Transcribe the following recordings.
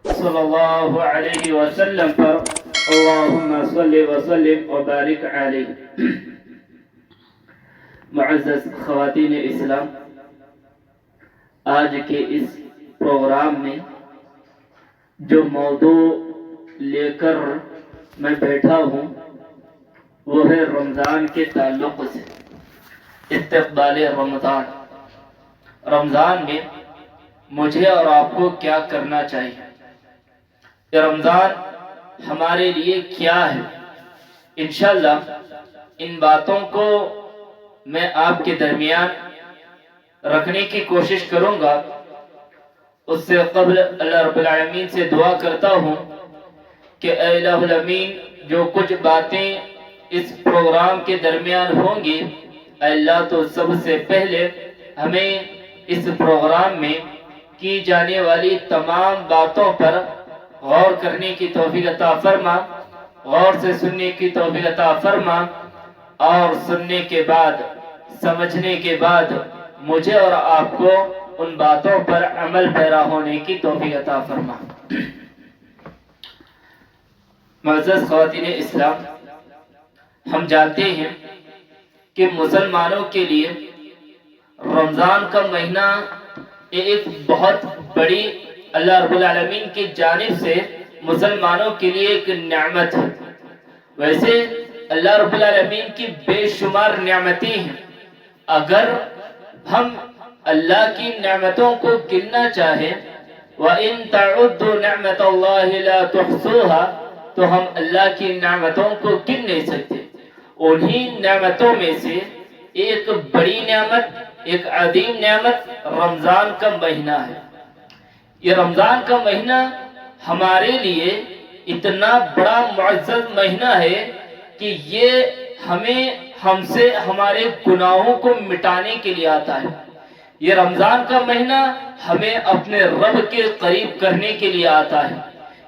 صلی اللہ علیہ وسلم پر اللہم صلی وسلم وبارک علیہ۔ معزز خواتین اسلام، آج کے اس پروگرام میں جو موضوع لے کر میں بیٹھا ہوں وہ ہے رمضان کے تعلق سے استقبال رمضان۔ رمضان میں مجھے اور آپ کو کیا کرنا چاہیے؟ یہ رمضان ہمارے لیے کیا ہے؟ انشاءاللہ ان باتوں کو میں آپ کے درمیان رکھنے کی کوشش کروں گا۔ اس سے قبل اللہ رب العالمین سے دعا کرتا ہوں کہ اے الہ الامین، جو کچھ باتیں اس پروگرام کے درمیان ہوں گی، اے اللہ تو سب سے پہلے ہمیں اس پروگرام میں کی جانے والی تمام باتوں پر غور کرنے کی توفیق عطا فرما، غور سے سننے کی توفیق عطا فرما، اور سننے کے بعد سمجھنے کے بعد مجھے اور آپ کو ان باتوں پر عمل پیرا ہونے کی توفیق عطا فرما۔ معزز خواتین اسلام، ہم جانتے ہیں کہ مسلمانوں کے لیے رمضان کا مہینہ ایک بہت بڑی اللہ رب العالمین کی جانب سے مسلمانوں کے لیے ایک نعمت ہے۔ ویسے اللہ رب العالمین کی بے شمار نعمتیں ہیں، اگر ہم اللہ کی نعمتوں کو گننا چاہیں وَإِن تَعُدُّوا نِعْمَةَ اللَّهِ لَا تُحْصُوهَا، تو ہم اللہ کی نعمتوں کو گن نہیں سکتے۔ انہی نعمتوں میں سے ایک بڑی نعمت، ایک عظیم نعمت رمضان کا مہینہ ہے۔ یہ رمضان کا مہینہ ہمارے لیے اتنا بڑا معزز مہینہ ہے کہ یہ ہم سے ہمارے گناہوں کو مٹانے کے لیے آتا ہے۔ یہ رمضان کا مہینہ ہمیں اپنے رب کے قریب کرنے کے لیے آتا ہے۔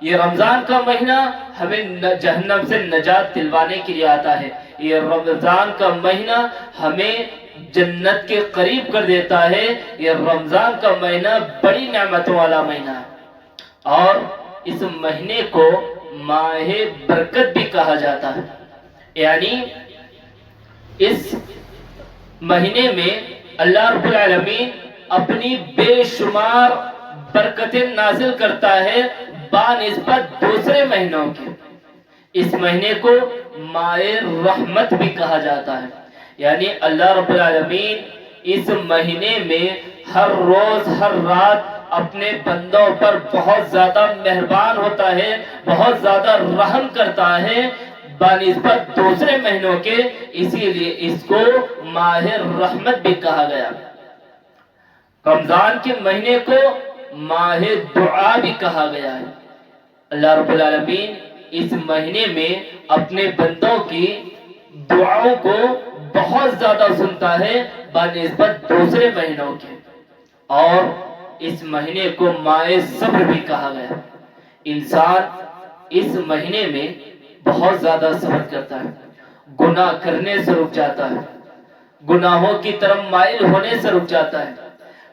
یہ رمضان کا مہینہ ہمیں جہنم سے نجات دلوانے کے لیے آتا ہے۔ یہ رمضان کا مہینہ ہمیں جنت کے قریب کر دیتا ہے۔ یہ رمضان کا مہینہ بڑی نعمتوں والا مہینہ ہے، اور اس مہینے کو ماہ برکت بھی کہا جاتا ہے۔ یعنی اس مہینے میں اللہ رب العالمین اپنی بے شمار برکتیں نازل کرتا ہے بنسبت دوسرے مہینوں کے۔ اس مہینے کو ماہ رحمت بھی کہا جاتا ہے۔ یعنی اللہ رب العالمین اس مہینے میں ہر روز ہر رات اپنے بندوں پر بہت زیادہ مہربان ہوتا ہے، بہت زیادہ رحم کرتا ہے بنسبت دوسرے مہینوں کے، اسی لیے اس کو ماہ رحمت بھی کہا گیا۔ رمضان کے مہینے کو ماہ دعا بھی کہا گیا ہے۔ اللہ رب العالمین اس مہینے میں اپنے بندوں کی دعاؤں کو بہت زیادہ سنتا ہے بنسبت دوسرے مہینوں کے، اور اس مہینے کو ماہ صبر بھی کہا گیا۔ انسان اس مہینے میں بہت زیادہ صبر کرتا ہے، گناہ کرنے سے رک جاتا ہے، گناہوں کی طرف مائل ہونے سے رک جاتا ہے،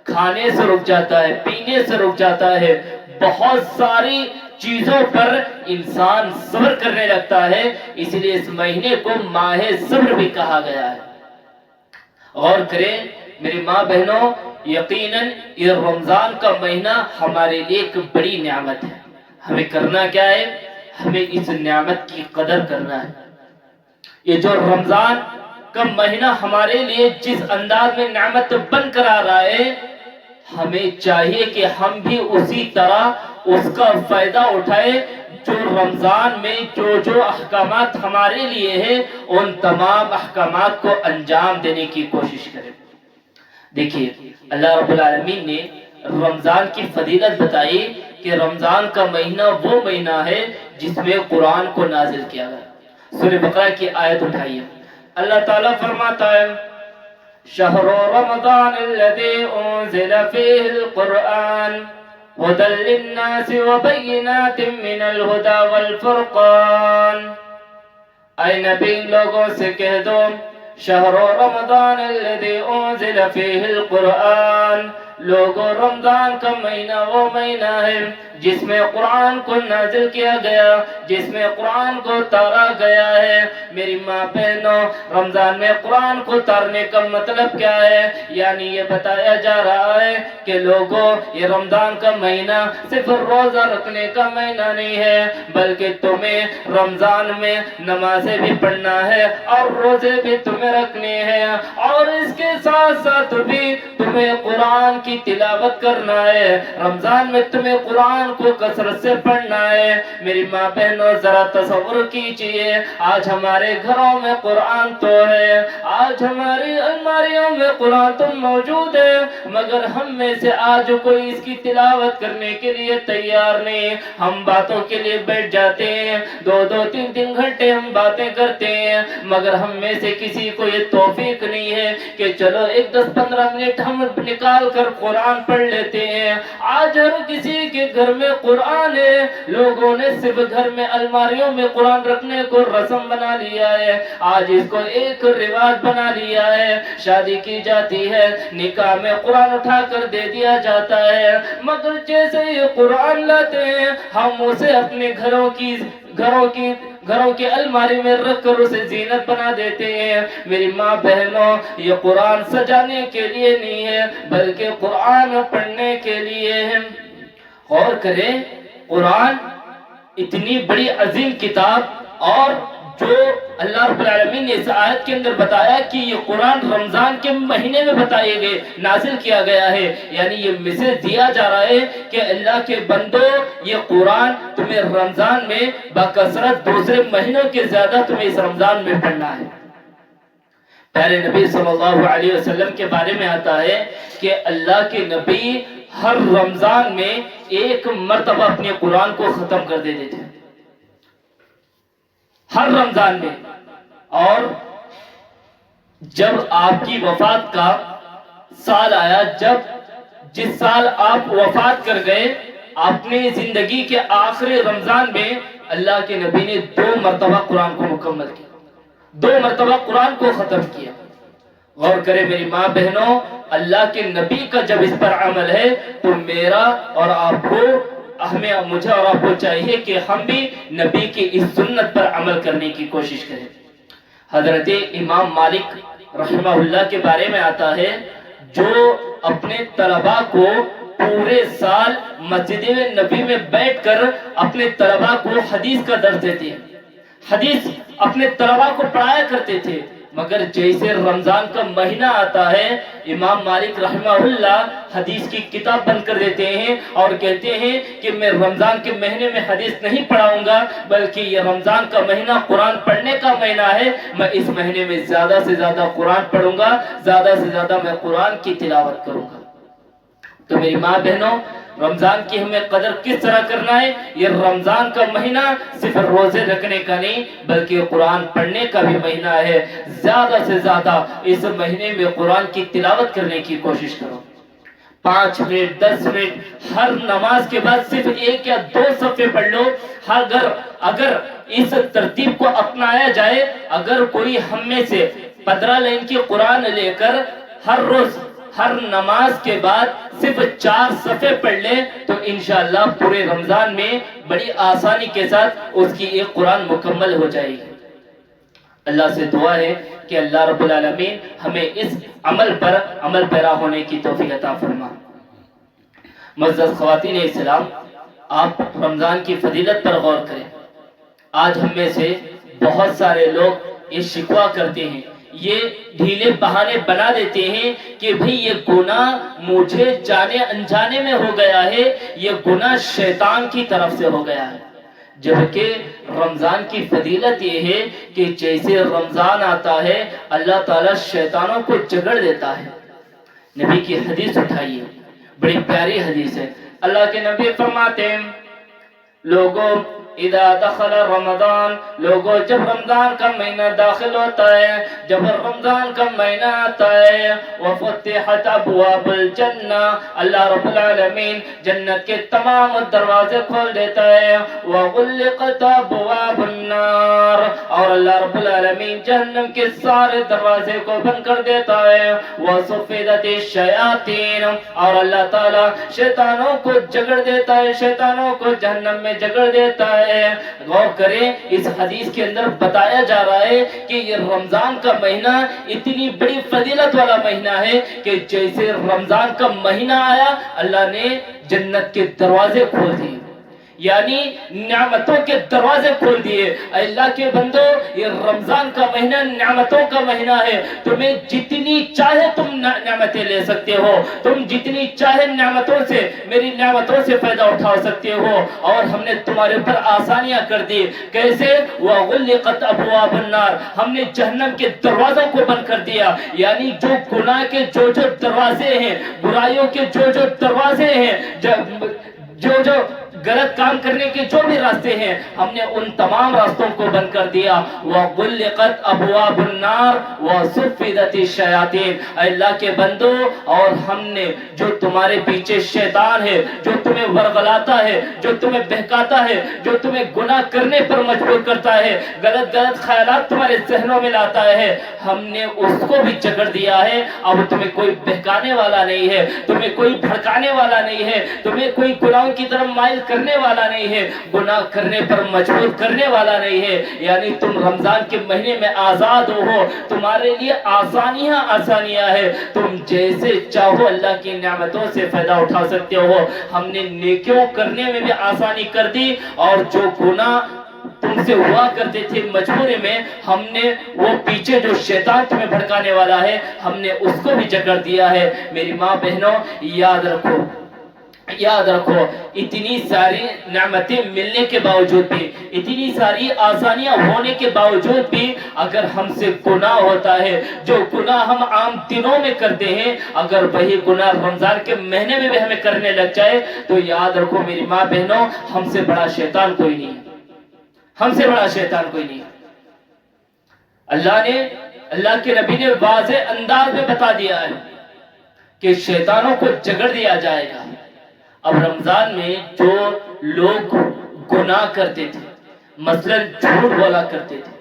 کھانے سے رک جاتا ہے، پینے سے رک جاتا ہے، بہت ساری چیزوں پر انسان صبر کرنے لگتا ہے، اس لیے اس مہینے کو ماہ صبر بھی کہا گیا ہے۔ غور کریں میری ماں بہنوں، یقیناً یہ رمضان کا مہینہ ہمارے لیے ایک بڑی نعمت ہے۔ ہمیں کرنا کیا ہے؟ ہمیں اس نعمت کی قدر کرنا ہے۔ یہ جو رمضان کا مہینہ ہمارے لیے جس انداز میں نعمت بن کر آ رہا ہے، ہمیں چاہیے کہ ہم بھی اسی طرح اس کا فائدہ اٹھائے۔ جو رمضان میں جو احکامات ہمارے لیے ہیں، ان تمام احکامات کو انجام دینے کی کوشش کریں۔ دیکھیے اللہ رب العالمین نے رمضان کی فضیلت بتائی کہ رمضان کا مہینہ وہ مہینہ ہے جس میں قرآن کو نازل کیا گیا۔ سورہ بقرہ کی آیت اٹھائیے، اللہ تعالیٰ فرماتا ہے شہر رمضان الذی انزل فیہ القرآن هدى للناس وبینات من الہدى والفرقان۔ اے نبی لوگوں سے کہہ دو شہر رمضان الذی انزل فیہ القرآن، لوگوں رمضان کا مہینہ وہ مہینہ ہے جس میں قرآن کو نازل کیا گیا، جس میں قرآن کو اتارا گیا ہے۔ میری ماں بہنوں، رمضان میں قرآن کو اتارنے کا مطلب کیا ہے؟ یعنی یہ بتایا جا رہا ہے کہ لوگوں، یہ رمضان کا مہینہ صرف روزہ رکھنے کا مہینہ نہیں ہے، بلکہ تمہیں رمضان میں نمازیں بھی پڑھنا ہے اور روزے بھی تمہیں رکھنے ہیں، اور اس کے ساتھ ساتھ بھی تمہیں قرآن کی تلاوت کرنا ہے۔ رمضان میں تمہیں قرآن کو کثرت سے پڑھنا ہے۔ میری ماں بہنوں، ذرا تصور کیجئے، آج ہمارے گھروں میں قرآن تو ہے، آج ہماری الماریوں میں قرآن تو موجود ہے، مگر ہم میں سے آج کوئی اس کی تلاوت کرنے کے لیے تیار نہیں۔ ہم باتوں کے لیے بیٹھ جاتے ہیں، دو دو تین تین گھنٹے ہم باتیں کرتے ہیں، مگر ہم میں سے کسی کو یہ توفیق نہیں ہے کہ چلو ایک 10-15 منٹ ہم نکال کر قرآن پڑھ لیتے ہیں۔ آج ہر کسی کے گھر میں قرآن ہے، لوگوں نے صرف گھر میں الماریوں میں قرآن رکھنے کو رسم بنا لیا ہے، آج اس کو ایک رواج بنا لیا ہے۔ شادی کی جاتی ہے، نکاح میں قرآن اٹھا کر دے دیا جاتا ہے، مگر جیسے یہ قرآن لاتے ہیں ہم اسے اپنے گھروں کی الماری میں رکھ کر اسے زینت بنا دیتے ہیں۔ میری ماں بہنوں، یہ قرآن سجانے کے لیے نہیں ہے بلکہ قرآن پڑھنے کے لیے ہے۔ غور کریں، قرآن اتنی بڑی عظیم کتاب، اور جو اللہ رب العالمین نے اس آیت کے اندر بتایا کہ یہ قرآن رمضان کے مہینے میں بتائے گئے، نازل کیا گیا ہے، یعنی یہ میسج دیا جا رہا ہے کہ اللہ کے بندو، یہ قرآن تمہیں رمضان میں بکثرت دوسرے مہینوں کے زیادہ تمہیں اس رمضان میں پڑھنا ہے۔ پیارے نبی صلی اللہ علیہ وسلم کے بارے میں آتا ہے کہ اللہ کے نبی ہر رمضان میں ایک مرتبہ اپنے قرآن کو ختم کر دیتے تھے، ہر رمضان میں۔ اور جب آپ کی وفات کا سال آیا، جس سال آپ وفات کر گئے، اپنی زندگی کے آخری رمضان میں اللہ کے نبی نے 2 مرتبہ قرآن کو مکمل کیا، 2 مرتبہ قرآن کو ختم کیا۔ غور کرے میری ماں بہنوں، اللہ کے نبی کا جب اس پر عمل ہے تو میرا اور آپ کو، مجھے اور آپ کو چاہیے کہ ہم بھی نبی کی اس سنت پر عمل کرنے کی کوشش کریں۔ حضرت امام مالک رحمہ اللہ کے بارے میں آتا ہے، جو اپنے طلباء کو پورے سال مسجد نبی میں بیٹھ کر اپنے طلباء کو حدیث کا درس دیتے ہیں، حدیث اپنے طلباء کو پڑھایا کرتے تھے، مگر جیسے رمضان کا مہینہ آتا ہے، امام مالک رحمہ اللہ حدیث کی کتاب بند کر دیتے ہیں اور کہتے ہیں کہ میں رمضان کے مہینے میں حدیث نہیں پڑھاؤں گا، بلکہ یہ رمضان کا مہینہ قرآن پڑھنے کا مہینہ ہے، میں اس مہینے میں زیادہ سے زیادہ قرآن پڑھوں گا، زیادہ سے زیادہ میں قرآن کی تلاوت کروں گا۔ تو میری ماں بہنوں، رمضان کی ہمیں قدر کس طرح کرنا ہے؟ یہ رمضان کا مہینہ صرف روزے رکھنے کا نہیں بلکہ قرآن پڑھنے کا بھی مہینہ ہے۔ زیادہ سے زیادہ اس مہینے میں قرآن کی تلاوت کرنے کی کوشش کرو۔ 5 منٹ 10 منٹ ہر نماز کے بعد صرف 1 یا 2 صفحے پڑھ لو۔ اگر اس ترتیب کو اپنایا جائے، اگر کوئی ہم میں سے 15 لائن کی قرآن لے کر ہر روز ہر نماز کے بعد صرف 4 صفحے پڑھ لے تو انشاءاللہ پورے رمضان میں بڑی آسانی کے ساتھ اس کی ایک قرآن مکمل ہو جائے گی۔ اللہ سے دعا ہے کہ اللہ رب العالمین ہمیں اس عمل پر عمل پیرا ہونے کی توفیق عطا فرما۔ معزز خواتین اسلام، آپ رمضان کی فضیلت پر غور کریں۔ آج ہم میں سے بہت سارے لوگ یہ شکوہ کرتے ہیں، یہ ڈھیلے بہانے بنا دیتے ہیں کہ بھئی یہ گناہ مجھے جانے انجانے میں ہو گیا ہے، یہ گناہ شیطان کی طرف سے ہو گیا ہے، جبکہ رمضان کی فضیلت یہ ہے کہ جیسے رمضان آتا ہے اللہ تعالیٰ شیطانوں کو جگڑ دیتا ہے۔ نبی کی حدیث اٹھائیے، بڑی پیاری حدیث ہے۔ اللہ کے نبی فرماتے ہیں، لوگوں اذا دخل رمضان، لوگوں جب رمضان کا مہینہ داخل ہوتا ہے، جب رمضان کا مہینہ آتا ہے، وفتحت ابواب الجنہ، اللہ رب العالمین جنت کے تمام دروازے کھول دیتا ہے، وغلقت ابواب النار، اور اللہ رب العالمین جہنم کے سارے دروازے کو بند کر دیتا ہے، وصفدت الشیاطین، اور اللہ تعالی شیطانوں کو جگڑ دیتا ہے، شیطانوں کو جہنم میں جگڑ دیتا ہے۔ غور کریں، اس حدیث کے اندر بتایا جا رہا ہے کہ یہ رمضان کا مہینہ اتنی بڑی فضیلت والا مہینہ ہے کہ جیسے رمضان کا مہینہ آیا اللہ نے جنت کے دروازے کھول دیے، یعنی نعمتوں کے دروازے کھول دیے۔ اللہ کے بندو، یہ رمضان کا مہینہ نعمتوں کا مہینہ ہے، تمہیں جتنی چاہے تم نعمتیں لے سکتے ہو، تم جتنی چاہے نعمتوں سے، میری نعمتوں سے فائدہ اٹھا سکتے ہو، اور ہم نے تمہارے اوپر آسانیاں کر دی۔ کیسے؟ وَغُلِّقَتْ أَبْوَابُ النَّارِ، ہم نے جہنم کے دروازوں کو بند کر دیا، یعنی جو گناہ کے جو دروازے ہیں، برائیوں کے جو دروازے ہیں، جو غلط کام کرنے کے جو بھی راستے ہیں، ہم نے ان تمام راستوں کو بند کر دیا۔ وَغُلِّقَتْ أَبْوَابُ النَّارِ وَصُفِّدَتِ الشَّيَاطِينُ، اللہ کے بندو، اور ہم نے جو تمہارے پیچھے شیطان ہے، جو تمہیں ورغلاتا ہے، جو تمہیں بہکاتا ہے، جو تمہیں گناہ کرنے پر مجبور کرتا ہے، غلط خیالات تمہارے ذہنوں میں لاتا ہے، ہم نے اس کو بھی جکڑ دیا ہے۔ اب تمہیں کوئی بہکانے والا نہیں ہے، تمہیں کوئی بھڑکانے والا نہیں ہے، تمہیں کوئی گناہوں کی طرف مائل کرنے والا نہیں ہے، گناہ کرنے پر مجبور کرنے والا نہیں ہے، یعنی تم رمضان کے مہینے میں آزاد ہو، تمہارے لیے آسانیاں ہے، تم جیسے چاہو اللہ کی نعمتوں سے فائدہ اٹھا سکتے ہو۔ ہم نے نیکیوں کرنے میں بھی آسانی کر دی، اور جو گناہ تم سے ہوا کرتے تھے مجبوری میں، ہم نے وہ پیچھے جو شیطان تمہیں بھڑکانے والا ہے، ہم نے اس کو بھی جکڑ دیا ہے۔ میری ماں بہنوں، یاد رکھو، اتنی ساری نعمتیں ملنے کے باوجود بھی، اتنی ساری آسانیاں ہونے کے باوجود بھی، اگر ہم سے گناہ ہوتا ہے، جو گناہ ہم عام دنوں میں کرتے ہیں، اگر وہی گناہ رمضان کے مہینے میں بھی ہمیں کرنے لگ جائے، تو یاد رکھو میری ماں بہنوں، ہم سے بڑا شیطان کوئی نہیں ہے، ہم سے بڑا شیطان کوئی نہیں ہے۔ اللہ کے نبی نے واضح انداز میں بتا دیا ہے کہ شیطانوں کو جگڑ دیا جائے گا۔ اب رمضان میں جو لوگ گناہ کرتے تھے، مثلا جھوٹ بولا کرتے تھے،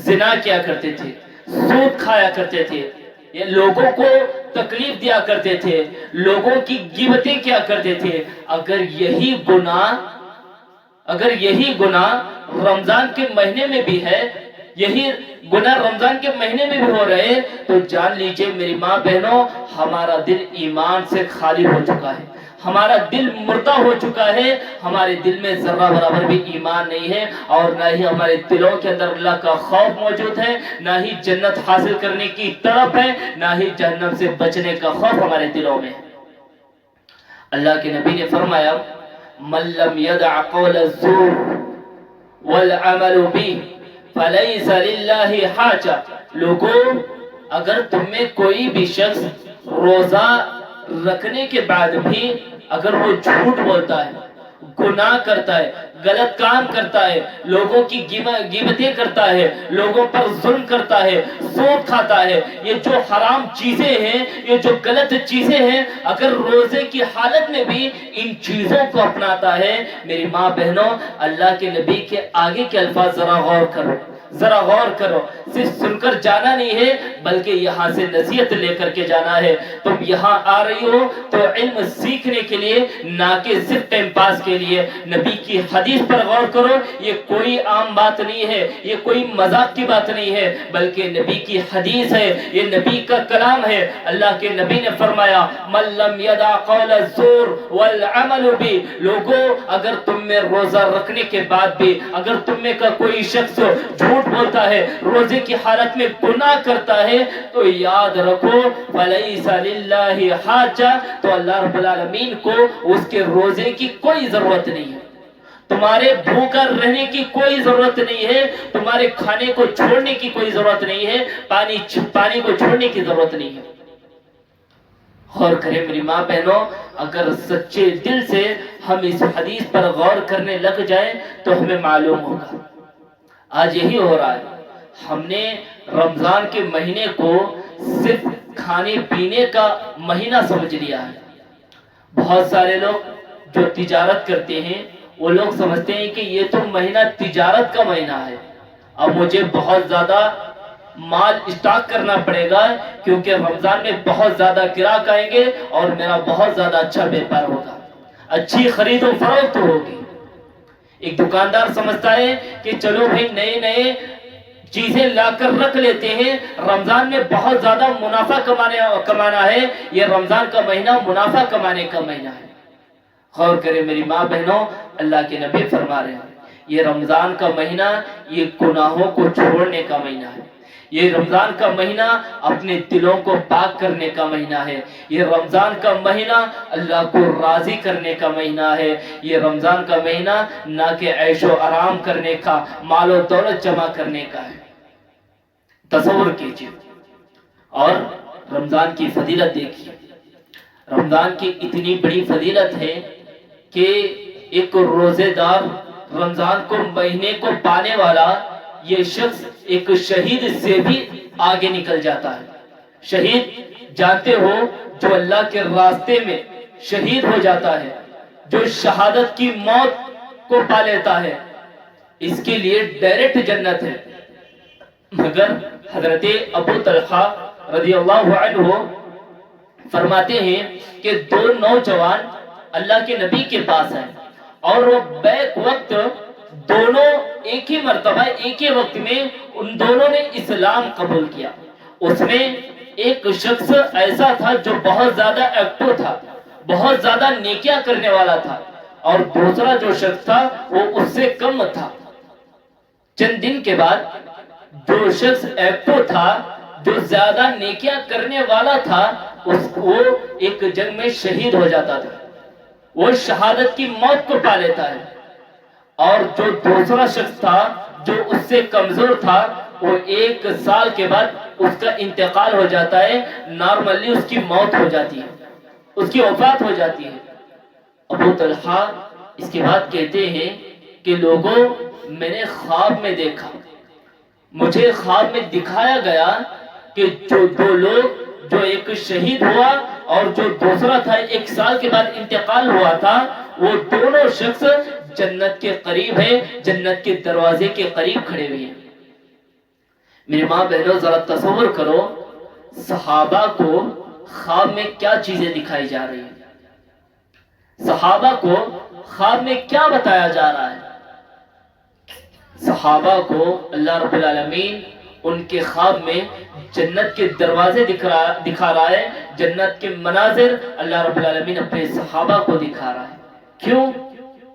زنا کیا کرتے تھے، سود کھایا کرتے تھے، یہ لوگوں کو تکلیف دیا کرتے تھے، لوگوں کی غیبتیں کیا کرتے تھے، اگر یہی گناہ رمضان کے مہینے میں بھی ہے، یہی گناہ رمضان کے مہینے میں بھی ہو رہے، تو جان لیجئے میری ماں بہنوں، ہمارا دل ایمان سے خالی ہو چکا ہے، ہمارا دل مردہ ہو چکا ہے، ہمارے دل میں ذرہ برابر بھی ایمان نہیں ہے، اور نہ ہی ہمارے دلوں کے اندر اللہ کا خوف موجود ہے، نہ ہی جنت حاصل کرنے کی طرف ہے، نہ ہی جہنم سے بچنے کا خوف ہمارے دلوں میں ہے۔ اللہ کے نبی نے فرمایا، من لم يدع قول الزور والعمل به فليس لله حاجة، لوگوں، اگر تم میں کوئی بھی شخص روزہ رکھنے کے بعد بھی اگر وہ جھوٹ بولتا ہے، گناہ کرتا ہے، غلط کام کرتا ہے، لوگوں کی غیبتیں کرتا ہے، لوگوں پر ظلم کرتا ہے، سود کھاتا ہے، یہ جو حرام چیزیں ہیں، یہ جو غلط چیزیں ہیں، اگر روزے کی حالت میں بھی ان چیزوں کو اپناتا ہے، میری ماں بہنوں، اللہ کے نبی کے آگے کے الفاظ ذرا غور کرو، صرف سن کر جانا نہیں ہے، بلکہ یہاں سے نصیحت لے کر کے جانا ہے۔ تم یہاں آ رہی ہو تو علم سیکھنے کے لیے، نہ کہ صرف ٹائم پاس کے لیے۔ نبی کی حدیث پر غور کرو، یہ کوئی عام بات نہیں ہے، یہ کوئی مذاق کی بات نہیں ہے، بلکہ نبی کی حدیث ہے، یہ نبی کا کلام ہے۔ اللہ کے نبی نے فرمایا، من لم يدع قول الزور والعمل به، لوگوں، اگر تم میں روزہ رکھنے کے بعد بھی اگر تم میں کا کوئی شخص جھوٹ بولتا ہے، روزے کی حالت میں گناہ کرتا ہے، تو یاد رکھو، فَلَيْسَ لِلَّهِ حَاجَةٌ، تو اللہ رب العالمین کو اس کے روزے کی کوئی ضرورت نہیں ہے، تمہارے بھوکا رہنے کی کوئی ضرورت نہیں ہے، تمہارے کھانے کو چھوڑنے کی کوئی ضرورت نہیں ہے، پانی کو چھوڑنے کی ضرورت نہیں ہے۔ غور کریں میری ماں بہنوں، اگر سچے دل سے ہم اس حدیث پر غور کرنے لگ جائیں تو ہمیں معلوم ہوگا آج یہی ہو رہا ہے. ہم نے رمضان کے مہینے کو صرف کھانے پینے کا مہینہ سمجھ لیا ہے. بہت سارے لوگ جو تجارت کرتے ہیں وہ لوگ سمجھتے ہیں کہ یہ تو مہینہ تجارت کا مہینہ ہے, اب مجھے بہت زیادہ مال اسٹاک کرنا پڑے گا کیونکہ رمضان میں بہت زیادہ گراہک آئیں گے اور میرا بہت زیادہ اچھا بیپار ہوگا, اچھی خرید و فروخت ہوگی. ایک دکاندار سمجھتا ہے کہ چلو بھائی نئے نئے چیزیں لا کر رکھ لیتے ہیں, رمضان میں بہت زیادہ منافع کمانا ہے, یہ رمضان کا مہینہ منافع کمانے کا مہینہ ہے. غور کریں میری ماں بہنوں, اللہ کے نبی فرما رہے ہیں یہ رمضان کا مہینہ یہ گناہوں کو چھوڑنے کا مہینہ ہے. یہ رمضان کا مہینہ اپنے دلوں کو پاک کرنے کا مہینہ ہے. یہ رمضان کا مہینہ اللہ کو راضی کرنے کا مہینہ ہے. یہ رمضان کا مہینہ نہ کہ عیش و آرام کرنے کا, مال و دولت جمع کرنے کا ہے. تصور کیجیے. اور رمضان کی فضیلت دیکھیے, رمضان کی اتنی بڑی فضیلت ہے کہ ایک روزے دار رمضان کو مہینے کو پانے والا یہ شخص ایک شہید سے بھی آگے نکل جاتا ہے. شہید جانتے ہو جو اللہ کے راستے میں شہید ہو جاتا ہے, جو شہادت کی موت کو پا لیتا ہے, اس کے لیے ڈائریکٹ جنت ہے. مگر حضرت ابو طلحہ رضی اللہ عنہ فرماتے ہیں کہ دو نوجوان اللہ کے نبی کے پاس ہیں اور وہ بیک وقت دونوں ایک ہی مرتبہ ایک ہی وقت میں ان دونوں نے اسلام قبول کیا. اس میں ایک شخص ایسا تھا جو بہت زیادہ ایکٹو تھا, بہت زیادہ نیکیاں کرنے والا تھا, اور دوسرا جو شخص تھا وہ اس سے کم تھا. چند دن کے بعد جو شخص ایکٹو تھا, جو زیادہ نیکیاں کرنے والا تھا, وہ ایک جنگ میں شہید ہو جاتا تھا, وہ شہادت کی موت کو پا لیتا ہے. اور جو دوسرا شخص تھا جو اس سے کمزور تھا, وہ 1 سال کے بعد اس کا انتقال ہو جاتا ہے. نارملی اس کی موت ہو جاتی ہے, اس کی وفات ہو جاتی ہے. ابو طلحہ اس کے بعد کہتے ہیں کہ لوگوں, میں نے خواب میں دیکھا, مجھے خواب میں دکھایا گیا کہ جو دو لوگ, جو ایک شہید ہوا اور جو دوسرا تھا 1 سال کے بعد انتقال ہوا تھا, وہ دونوں شخص جنت کے قریب ہیں, جنت کے دروازے کے قریب کھڑے ہوئے ہیں. میری ماں بہنوں ذرا تصور کرو صحابہ کو خواب میں کیا چیزیں دکھائی جا رہی ہیں, صحابہ کو خواب میں کیا بتایا جا رہا ہے. صحابہ کو اللہ رب العالمین ان کے خواب میں جنت کے دروازے دکھا رہا ہے, جنت کے مناظر اللہ رب العالمین اپنے صحابہ کو دکھا رہا ہے. کیوں؟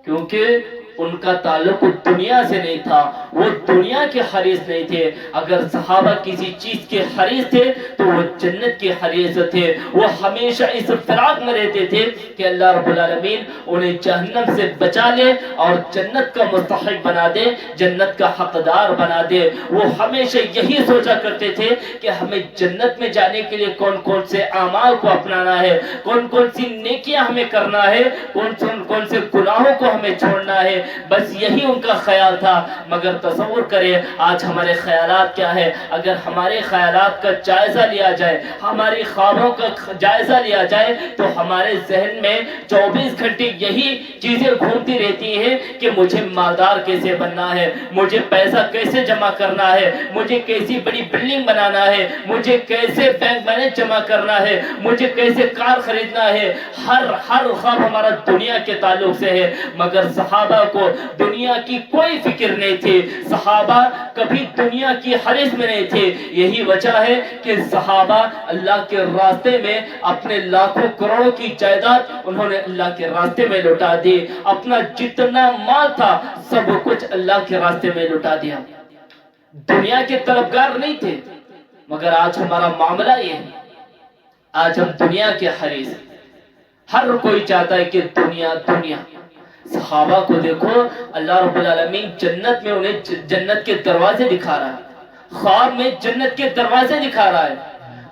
کیونکہ ان کا تعلق دنیا سے نہیں تھا, وہ دنیا کے حریص نہیں تھے. اگر صحابہ کسی چیز کے حریص تھے تو وہ جنت کے حریص تھے. وہ ہمیشہ اس فراق میں رہتے تھے کہ اللہ رب العالمین انہیں جہنم سے بچا لے اور جنت کا مستحق بنا دے, جنت کا حقدار بنا دے. وہ ہمیشہ یہی سوچا کرتے تھے کہ ہمیں جنت میں جانے کے لیے کون کون سے اعمال کو اپنانا ہے, کون کون سی نیکیاں ہمیں کرنا ہے, کون سے گناہوں کو ہمیں چھوڑنا ہے. بس یہی ان کا خیال تھا. مگر تصور کریں آج ہمارے خیالات کیا ہے. اگر ہمارے خیالات کا جائزہ لیا جائے, ہماری خوابوں کا جائزہ لیا جائے, تو ہمارے ذہن میں 24 گھنٹے یہی چیزیں گھومتی رہتی ہیں کہ مجھے مالدار کیسے بننا ہے, مجھے پیسہ کیسے جمع کرنا ہے, مجھے کیسی بڑی بلڈنگ بنانا ہے, مجھے کیسے بینک بیلنس جمع کرنا ہے, مجھے کیسے کار خریدنا ہے. ہر خواب ہمارا دنیا کے تعلق سے ہے. مگر صحابہ کو دنیا کی کوئی فکر نہیں تھی, صحابہ کبھی دنیا کی حریص میں نہیں تھے. یہی وجہ ہے کہ صحابہ اللہ کے راستے میں اپنے لاکھوں کروڑوں کی جائیداد انہوں نے اللہ کے راستے میں لٹا دی. اپنا جتنا مال تھا سب کچھ اللہ کے راستے میں لٹا دیا. دنیا کے طلبگار نہیں تھے. مگر آج ہمارا معاملہ یہ ہے, آج ہم دنیا کے حریص ہیں. ہر کوئی چاہتا ہے کہ دنیا دنیا. صحابہ کو دیکھو, اللہ رب العالمین جنت میں انہیں جنت کے دروازے دکھا رہا ہے, خواب میں جنت کے دروازے دکھا رہا ہے.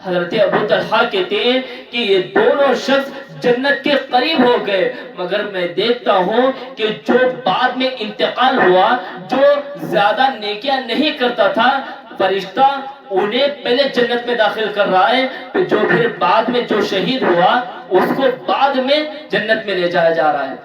حضرت ابو طلحہ کہتے ہیں کہ یہ دونوں شخص جنت کے قریب ہو گئے، مگر میں دیکھتا ہوں کہ جو بعد میں انتقال ہوا، جو زیادہ نیکیاں نہیں کرتا تھا، فرشتہ انہیں پہلے جنت میں داخل کر رہا ہے، تو جو پھر بعد میں جو شہید ہوا اس کو بعد میں جنت میں لے جایا جا رہا ہے۔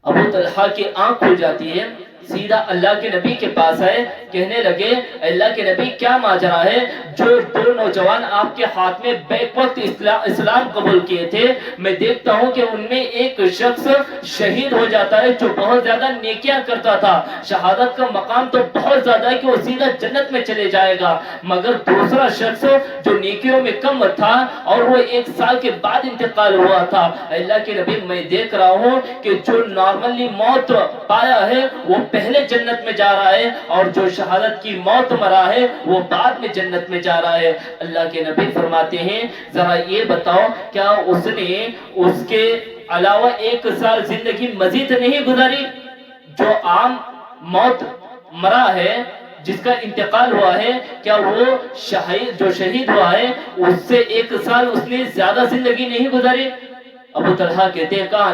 ابو طلحہ کی آنکھ کھل جاتی ہے، سیدھا اللہ کے نبی کے پاس آئے، کہنے لگے اللہ کے نبی کیا ماجرا ہے؟ جو دو نوجوان آپ کے ہاتھ میں بیک وقت اسلام قبول کیے تھے، میں دیکھتا ہوں کہ ان میں ایک شخص شہید ہو جاتا ہے جو بہت زیادہ نیکیاں کرتا تھا، شہادت کا مقام تو بہت زیادہ ہے کہ وہ سیدھا جنت میں چلے جائے گا، مگر دوسرا شخص جو نیکیوں میں کم تھا اور وہ 1 سال کے بعد انتقال ہوا تھا۔ اللہ کے نبی میں دیکھ رہا ہوں کہ جو نارملی موت پایا ہے وہ پہلے جنت میں جا رہا ہے، اور جو شہادت کی موت مرا ہے وہ بعد میں جنت میں جا رہا ہے۔ اللہ کے نبی فرماتے ہیں ذرا یہ بتاؤ کیا اس نے اس کے علاوہ 1 سال زندگی مزید نہیں گزاری؟ جو عام موت مرا ہے، جس کا انتقال ہوا ہے، کیا وہ جو شہید ہوا ہے اس سے 1 سال اس نے زیادہ زندگی نہیں گزاری؟ ابو طلحہ کہتے ہیں کہا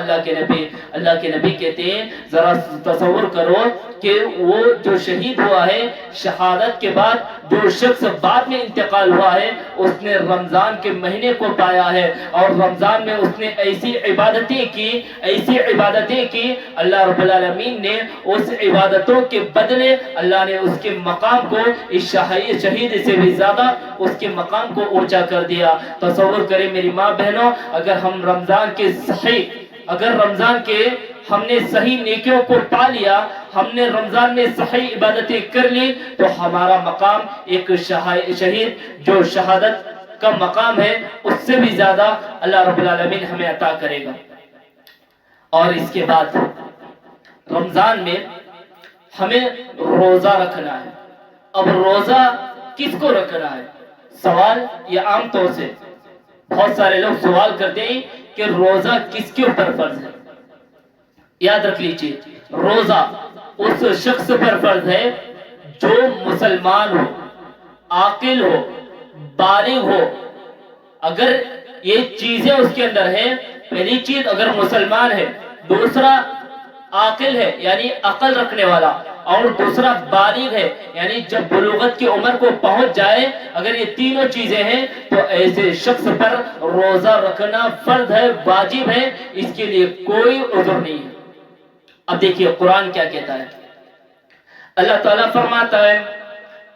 اللہ کے نبی کہتے ہیں ذرا تصور کرو کہ وہ جو شہید ہوا ہے، شہادت کے بعد جو شخص بعد میں انتقال ہوا ہے، اس نے رمضان کے مہینے کو پایا ہے، اور رمضان میں اس نے ایسی عبادتیں کی، اللہ رب العالمین نے اس عبادتوں کے بدلے اللہ نے اس کے مقام کو اس شہید سے بھی زیادہ اس کے مقام کو اونچا کر دیا۔ تصور کریں میری ماں بہنوں، اگر ہم رمضان کے ہم نے صحیح نیکیوں کو پا لیا، ہم نے رمضان میں صحیح عبادتیں کر لی، تو ہمارا مقام ایک شہید جو شہادت کا مقام ہے اس سے بھی زیادہ اللہ رب العالمین ہمیں عطا کرے گا۔ اور اس کے بعد رمضان میں ہمیں روزہ رکھنا ہے۔ اب روزہ کس کو رکھنا ہے؟ سوال یہ عام طور سے بہت سارے لوگ سوال کرتے ہیں کہ روزہ کس کے اوپر فرض ہے؟ یاد رکھ لیجیے، روزہ اس شخص پر فرض ہے جو مسلمان ہو، عاقل ہو، بالغ ہو۔ اگر یہ چیزیں اس کے اندر ہیں، پہلی چیز اگر مسلمان ہے، دوسرا عاقل ہے یعنی عقل رکھنے والا، اور دوسرا بالغ ہے یعنی جب بلوغت کی عمر کو پہنچ جائے، اگر یہ تینوں چیزیں ہیں تو ایسے شخص پر روزہ رکھنا فرض ہے، واجب ہے، اس کے لیے کوئی عذر نہیں ہے۔ اب دیکھیے قرآن کیا کہتا ہے۔ اللہ تعالیٰ فرماتا ہے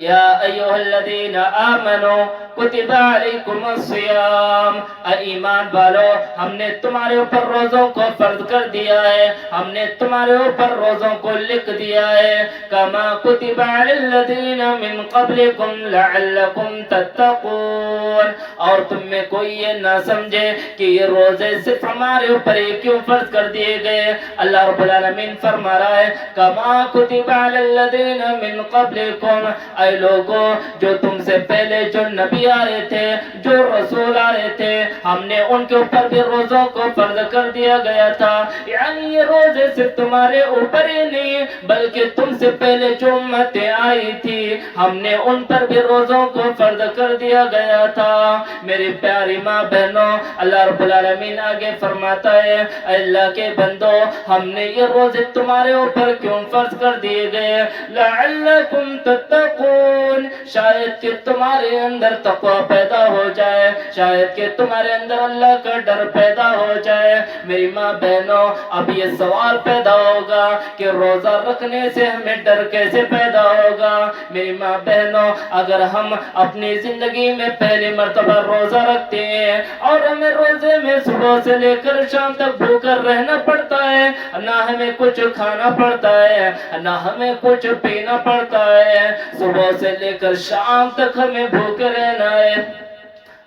یا ایھا الذین آمنوا کتب علیکم الصیام، اے ایمان والو ہم نے تمہارے اوپر روزوں کو فرض کر دیا ہے، ہم نے تمہارے اوپر روزوں کو لکھ دیا ہے، کما کتب علی الذین من قبلکم لعلکم تتقون، اور تم میں کوئی یہ نہ سمجھے کہ یہ روزے صرف ہمارے اوپر کیوں فرض کر دیے گئے۔ اللہ رب العالمین فرما رہا ہے کما کتب علی الذین من قبلکم، اے لوگوں جو تم سے پہلے جو نبی آئے تھے، جو رسول آئے تھے، ہم نے ان کے اوپر بھی روزوں کو فرض کر دیا گیا تھا۔ یعنی یہ روزے صرف تمہارے اوپر ہی نہیں بلکہ تم سے پہلے جو امتیں آئی تھی ہم نے ان پر بھی روزوں کو فرض کر دیا گیا تھا۔ میری پیاری ماں بہنوں، اللہ رب العالمین آگے فرماتا ہے اے اللہ کے بندو ہم نے یہ روزے تمہارے اوپر کیوں فرض کر دیے گئے؟ لعلکم تتقون، شاید کہ تمہارے اندر تقوی پیدا ہو جائے، شاید کہ تمہارے اندر اللہ کا ڈر پیدا ہو جائے۔ میری ماں بہنوں اب یہ سوال پیدا ہوگا کہ روزہ رکھنے سے ہمیں ڈر کیسے پیدا ہوگا؟ میری ماں بہنوں اگر ہم اپنی زندگی میں پہلی مرتبہ روزہ رکھتے ہیں اور ہمیں روزے میں صبح سے لے کر شام تک بھوکا رہنا پڑتا ہے، نہ ہمیں کچھ کھانا پڑتا ہے نہ ہمیں کچھ پینا پڑتا ہے، صبح سے لے کر شام تک ہمیں بھوکے رہنا ہے۔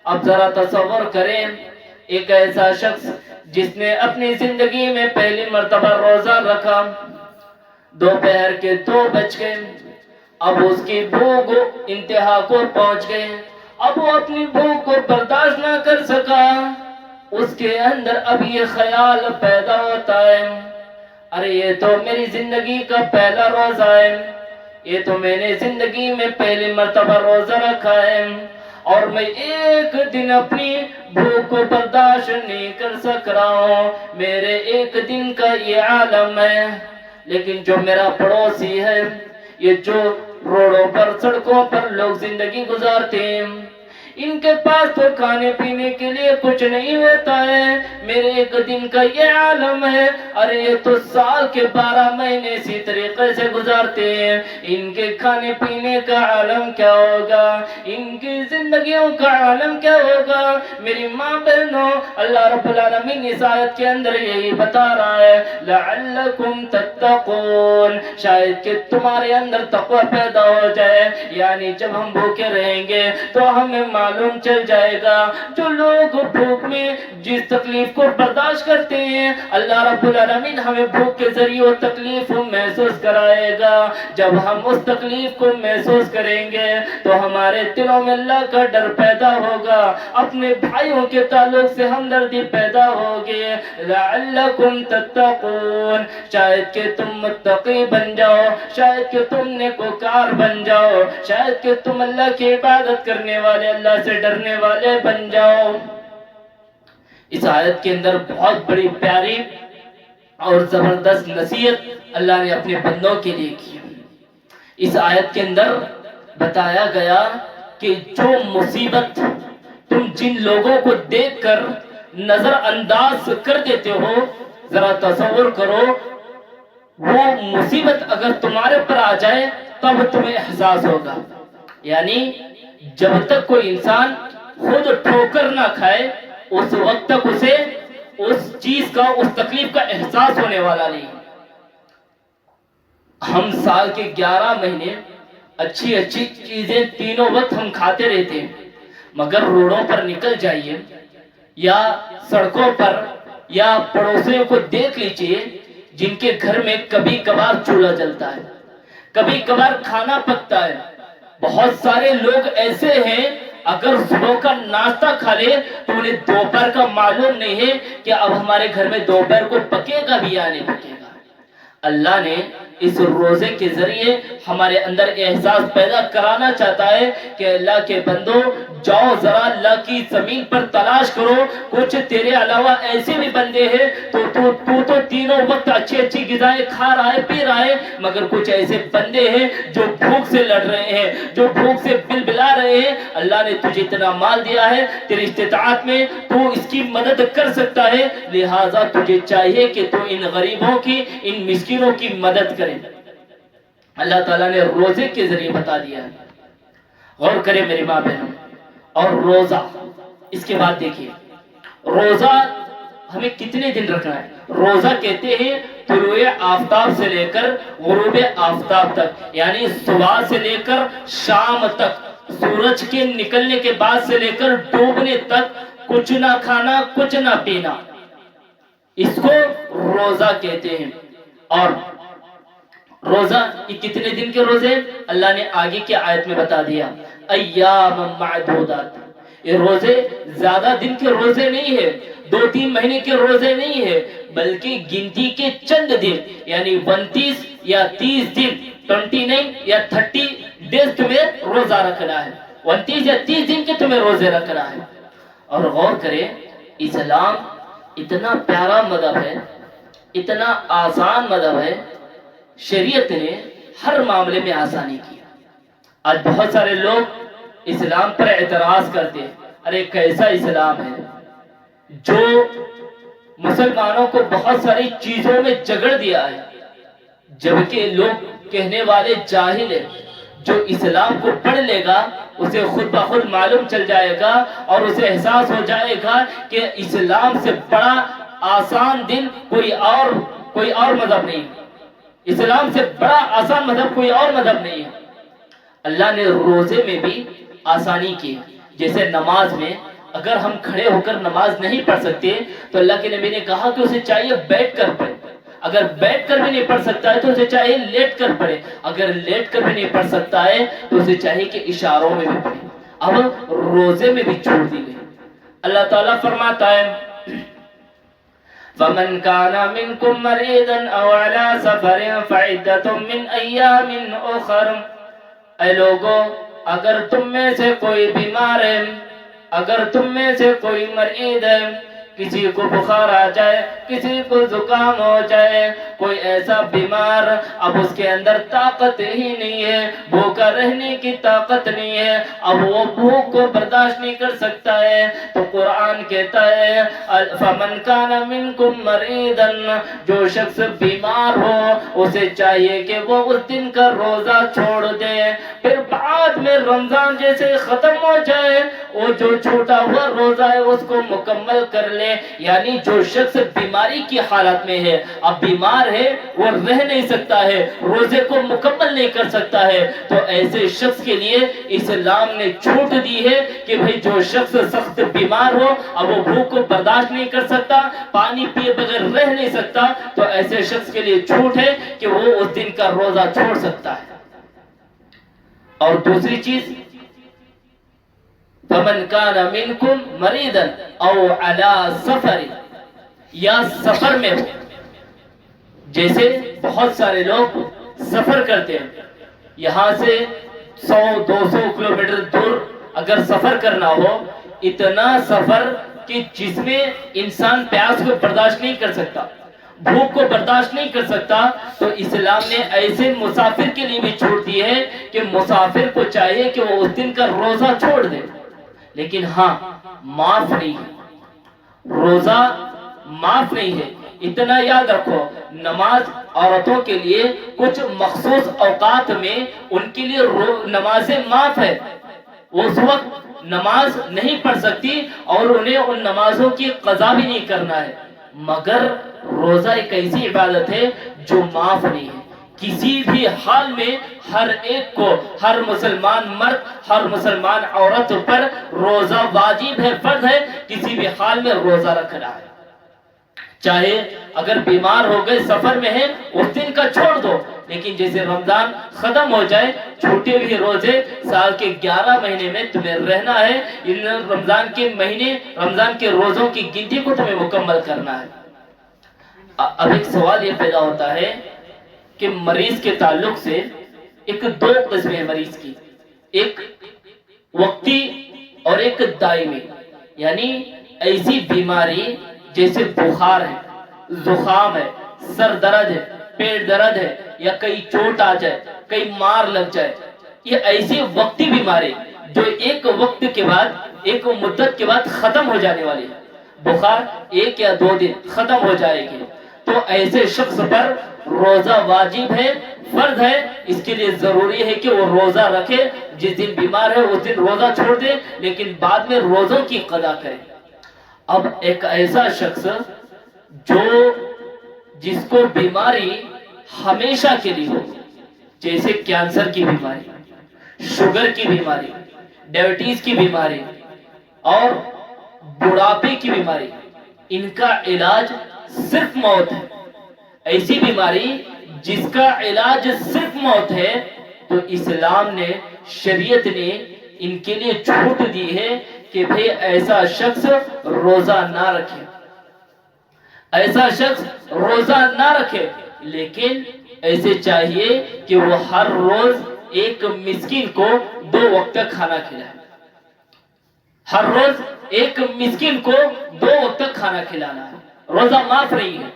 اب ذرا تصور کریں ایک ایسا شخص جس نے اپنی زندگی میں پہلی مرتبہ روزہ رکھا، دوپہر کے 2 بج گئے، اب اس کی بھوک انتہا کو پہنچ گئی، اب وہ اپنی بھوک کو برداشت نہ کر سکا، اس کے اندر اب یہ خیال پیدا ہوتا ہے ارے یہ تو میری زندگی کا پہلا روزہ ہے، یہ تو میں نے زندگی میں پہلی مرتبہ روزہ رکھا ہے، اور میں ایک دن اپنی بھوک کو برداشت نہیں کر سک رہا ہوں، میرے ایک دن کا یہ عالم ہے۔ لیکن جو میرا پڑوسی ہے، یہ جو روڈوں پر سڑکوں پر لوگ زندگی گزارتے ہیں، ان کے پاس تو کھانے پینے کے لیے کچھ نہیں ہوتا ہے، میرے ایک دن کا یہ عالم ہے۔ ارے یہ تو سال کے 12 مہینے اسی طریقے سے گزارتے ہیں، ان کے کھانے پینے کا عالم کیا ہوگا، ان کی زندگیوں کا عالم کیا ہوگا۔ میری ماں بہنوں، اللہ رب العالمین اس آیت کے اندر یہی بتا رہا ہے، لعلکم تتقون، شاید کہ تمہارے اندر تقوی پیدا ہو جائے۔ یعنی جب ہم بھوکے رہیں گے تو ہمیں معلوم چل جائے گا، جو لوگ بھوک میں جس تکلیف کو برداشت کرتے ہیں، اللہ رب العالمین ہمیں بھوک کے ذریعے وہ تکلیف محسوس کرائے گا۔ جب ہم اس تکلیف کو محسوس کریں گے تو ہمارے دلوں میں اللہ کا ڈر پیدا ہوگا، اپنے بھائیوں کے تعلق سے ہمدردی پیدا ہوگی۔ لعلکم تتقون، شاید کہ تم متقی بن جاؤ، شاید کہ تم نیکوکار بن جاؤ، شاید کہ تم اللہ کی عبادت کرنے والے، اللہ سے ڈرنے والے بن جاؤ۔ اس آیت کے اندر بہت بڑی پیاری اور زبردست نصیحت اللہ نے اپنے بندوں کے لیے کی۔ اس آیت کے اندر بتایا گیا کہ جو مصیبت تم جن لوگوں کو دیکھ کر نظر انداز کر دیتے ہو، ذرا تصور کرو وہ مصیبت اگر تمہارے پر آ جائے تب تمہیں احساس ہوگا۔ یعنی جب تک کوئی انسان خود ٹھوکر نہ کھائے اس وقت تک اسے اس چیز کا، اس تکلیف کا احساس ہونے والا نہیں۔ ہم سال کے 11 مہینے اچھی اچھی چیزیں تینوں وقت ہم کھاتے رہتے ہیں، مگر روڈوں پر نکل جائیے یا سڑکوں پر یا پڑوسیوں کو دیکھ لیجئے جن کے گھر میں کبھی کبھار چولہا جلتا ہے، کبھی کبھار کھانا پکتا ہے۔ بہت سارے لوگ ایسے ہیں اگر صبح کا ناشتہ کھا لے تو انہیں دوپہر کا معلوم نہیں ہے کہ اب ہمارے گھر میں دوپہر کو پکے گا بھی یا نہیں پکے گا۔ اللہ نے اس روزے کے ذریعے ہمارے اندر احساس پیدا کرانا چاہتا ہے کہ اللہ کے بندو جاؤ ذرا اللہ کی زمین پر تلاش کرو، کچھ تیرے علاوہ ایسے بھی بندے ہیں تو تینوں وقت اچھی اچھی غذائیں کھا رہا ہے، پی رہا ہے، مگر کچھ ایسے بندے ہیں جو بھوک سے لڑ رہے ہیں، جو بھوک سے بلبلا رہے ہیں۔ اللہ نے تجھے اتنا مال دیا ہے، تیری استطاعت میں تو اس کی مدد کر سکتا ہے، لہٰذا تجھے چاہیے کہ تو ان غریبوں کی، ان مسکینوں کی مدد کرے۔ اللہ تعالیٰ نے روزے کے ذریعے بتا دیا ہے۔ غور کرے میری ماں بہنوں، اور روزہ اس کے بعد دیکھیے روزہ ہمیں کتنے دن رکھنا ہے۔ روزہ کہتے ہیں طلوع آفتاب سے لے کر غروب آفتاب تک، یعنی صبح سے لے کر شام تک، سورج کے نکلنے کے بعد سے لے کر ڈوبنے تک کچھ نہ کھانا، کچھ نہ پینا، اس کو روزہ کہتے ہیں۔ اور روزہ یہ کتنے دن کے روزے اللہ نے آگے کی آیت میں بتا دیا، ایام معدودات۔ یہ روزے زیادہ دن کے روزے نہیں ہے، 2-3 مہینے کے روزے نہیں ہے، بلکہ گنتی کے چند دن، یعنی 29 یا 30 دن، 29 یا 30 ڈیز تمہیں روزہ رکھنا ہے، 29 یا 30 دن کے تمہیں روزے رکھنا ہے۔ اور غور کریں اسلام اتنا پیارا مذہب ہے، اتنا آسان مذہب ہے، شریعت نے ہر معاملے میں آسانی کی۔ آج بہت سارے لوگ اسلام پر اعتراض کرتے ہیں، ارے کیسا اسلام ہے جو مسلمانوں کو بہت ساری چیزوں میں جگڑ دیا ہے، جبکہ لوگ کہنے والے جاہل ہیں۔ جو اسلام کو پڑھ لے گا اسے خود بخود معلوم چل جائے گا اور اسے احساس ہو جائے گا کہ اسلام سے بڑا آسان دن کوئی اور مذہب نہیں، اسلام سے بڑا آسان مذہب کوئی اور مذہب نہیں ہے۔ اللہ نے روزے میں بھی آسانی کی، جیسے نماز میں اگر ہم کھڑے ہو کر نماز نہیں پڑھ سکتے تو اللہ کے نبی نے کہا کہ اسے چاہیے بیٹھ کر پڑھے، اگر بیٹھ کر بھی نہیں پڑھ سکتا ہے تو اسے چاہیے لیٹ کر پڑھے، اگر لیٹ کر بھی نہیں پڑھ سکتا ہے تو اسے چاہیے کہ اشاروں میں بھی پڑھے۔ اب روزے میں بھی چھوڑ دی گئی۔ اللہ تعالیٰ فرماتا ہے فَمَنْ كَانَ مِنْكُمْ مَرِيضًا أَوْ عَلَى سَفَرٍ فَعِدَّةٌ مِّنْ أَيَّامٍ أُخَرَ۔ اے لوگو اگر تم میں سے کوئی بیمار ہے، اگر تم میں سے کوئی مریض ہے، کسی کو بخار آ جائے، کسی کو زکام ہو جائے، کوئی ایسا بیمار اب اس کے اندر طاقت ہی نہیں ہے، بھوکا رہنے کی طاقت نہیں ہے، اب وہ بھوک کو برداشت نہیں کر سکتا ہے، تو قرآن کہتا ہے فَمَنْ كَانَ مِنْكُمْ مَرِيضًا، جو شخص بیمار ہو اسے چاہیے کہ وہ اس دن کا روزہ چھوڑ دے، پھر بعد میں رمضان جیسے ختم ہو جائے وہ جو چھوٹا ہوا روزہ ہے اس کو مکمل کر لے۔ یعنی جو شخص بیماری کی حالت میں ہے، اب بیمار ہے، وہ رہ نہیں سکتا ہے، روزے کو مکمل نہیں کر سکتا ہے، تو ایسے شخص کے لیے اسلام نے چھوٹ دی ہے کہ بھئی جو شخص سخت بیمار ہو، اب وہ بھوک کو برداشت نہیں کر سکتا، پانی پیے بغیر رہ نہیں سکتا، تو ایسے شخص کے لیے چھوٹ ہے کہ وہ اس دن کا روزہ چھوڑ سکتا ہے۔ اور دوسری چیز فَمَنْ كَانَ مِنْكُمْ مَرِيضًا أَوْ عَلَى سَفَرٍ، یا سفر میں ہو، جیسے بہت سارے لوگ سفر کرتے ہیں، یہاں سے 100-200 کلومیٹر دور اگر سفر کرنا ہو، اتنا سفر کہ جس میں انسان پیاس کو برداشت نہیں کر سکتا، بھوک کو برداشت نہیں کر سکتا، تو اسلام نے ایسے مسافر کے لیے بھی چھوڑ دی ہے کہ مسافر کو چاہیے کہ وہ اس دن کا روزہ چھوڑ دے، لیکن ہاں معاف نہیں ہے، روزہ معاف نہیں ہے۔ اتنا یاد رکھو، نماز عورتوں کے لیے کچھ مخصوص اوقات میں ان کے لیے نمازیں معاف ہے، اس وقت نماز نہیں پڑھ سکتی اور انہیں ان نمازوں کی قضا بھی نہیں کرنا ہے، مگر روزہ ایک ایسی عبادت ہے جو معاف نہیں ہے۔ کسی بھی حال میں ہر ایک کو، ہر مسلمان مرد، ہر مسلمان عورت پر روزہ واجب ہے، فرض ہے، کسی بھی حال میں روزہ رکھنا ہے، چاہے اگر بیمار ہو گئے سفر میں ہے اس دن کا چھوڑ دو، لیکن جیسے رمضان ختم ہو جائے، چھوٹے ہوئے روزے سال کے 11 مہینے میں تمہیں رہنا ہے، ان رمضان کے مہینے، رمضان کے روزوں کی گنتی کو تمہیں مکمل کرنا ہے۔ اب ایک سوال یہ پیدا ہوتا ہے کہ مریض کے تعلق سے ایک 2 قسمیں ہیں مریض کی، ایک وقتی اور ایک دائمی، یعنی ایسی بیماری جیسے بخار ہے، زخام ہے، سر درد ہے، پیٹ درد ہے، یا کئی چوٹ آ جائے، کئی مار لگ جائے، یہ ایسی وقتی بیماری جو ایک وقت کے بعد، ایک مدت کے بعد ختم ہو جانے والی ہے، بخار 1 یا 2 دن ختم ہو جائے گی، تو ایسے شخص پر روزہ واجب ہے، فرض ہے، اس کے لیے ضروری ہے کہ وہ روزہ رکھے، جس دن بیمار ہے اس دن روزہ چھوڑ دے، لیکن بعد میں روزوں کی قضا کرے۔ اب ایک ایسا شخص جس کو بیماری ہمیشہ کے لیے ہو، جیسے کینسر کی بیماری، شوگر کی بیماری، ڈائبٹیز کی بیماری اور بڑھاپے کی بیماری، ان کا علاج صرف موت ہے، ایسی بیماری جس کا علاج صرف موت ہے، تو اسلام نے، شریعت نے ان کے لیے چھوٹ دی ہے کہ بھئی ایسا شخص روزہ نہ رکھے، ایسا شخص روزہ نہ رکھے، لیکن ایسے چاہیے کہ وہ ہر روز ایک مسکین کو 2 وقت کھانا کھلائے، ہر روز ایک مسکین کو 2 وقت کھانا کھلانا ہے، روزہ معاف نہیں ہے،